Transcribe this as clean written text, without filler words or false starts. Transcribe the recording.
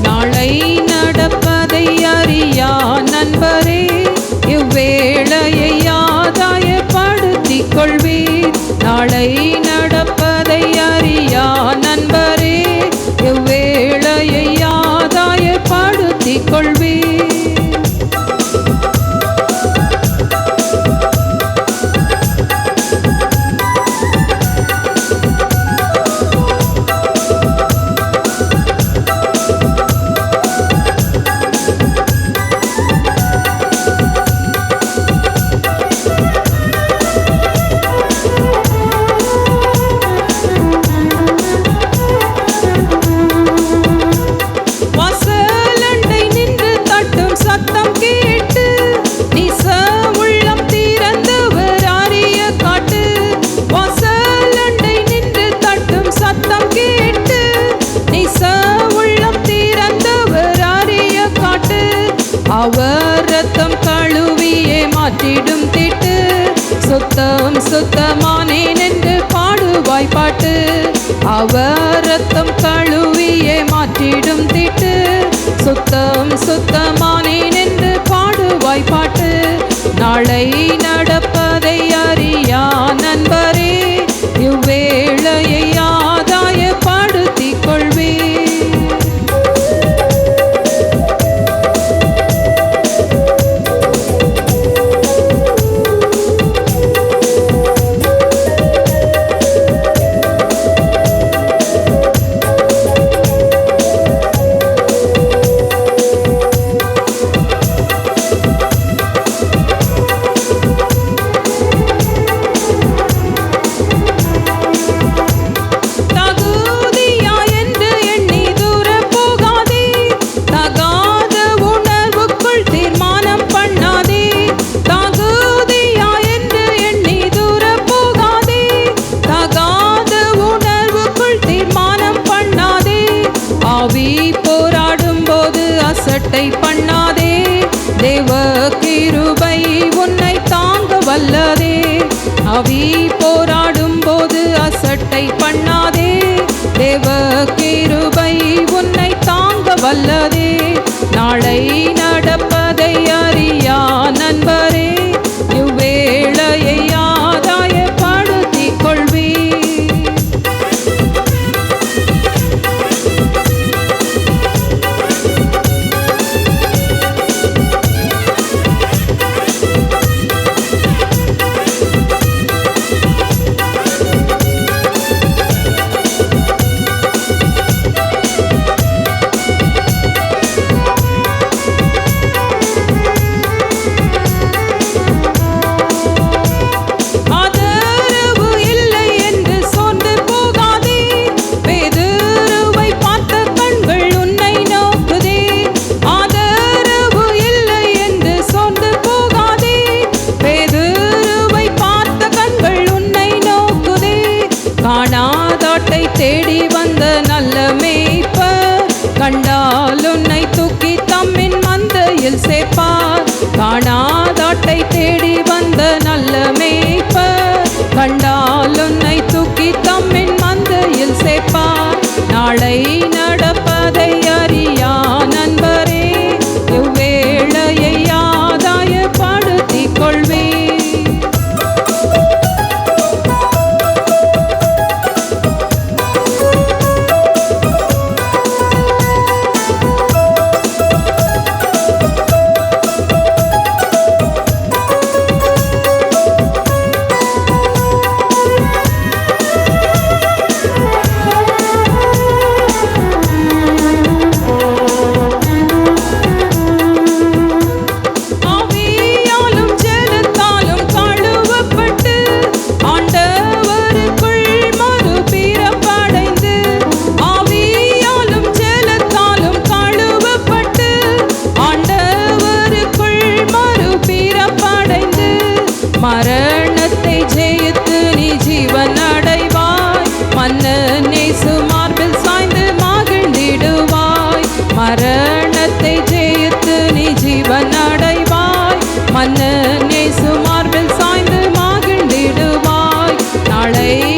நாளை நடப்பதை அறியா நண்பரே, இவ்வேளையை ஆதாயப்படுத்திக் கொள்வீர். அவர் ரத்தம் கழுவியே மாற்றிடும் திட்டு, சுத்தம் சுத்தமானேன் என்று பாடுவாய் பாட்டு. அவர் ரத்தம் கழுவியே மாற்றிடும் திட்டு, சுத்தம் சுத்தமானேன் என்று பாடுவாய் பாட்டு. நாளை நடப்பதை அறியா நண்பரே, இவ்வேளையை ஆதாயப்படுத்திக் கொள்வீர். அசட்டை பண்ணாதே, தேவ கிருபை உன்னை தாங்க வல்லதே. அவி போராடும் போது அசட்டை பண்ணாதே, தேவ கிருபை உன்னை தாங்க வல்லதே. நாளை நடப்பதை அறியா நண்பரே, இவ்வேளையை ஆதாயப்படுத்திக் கொள்வீர். இல்லை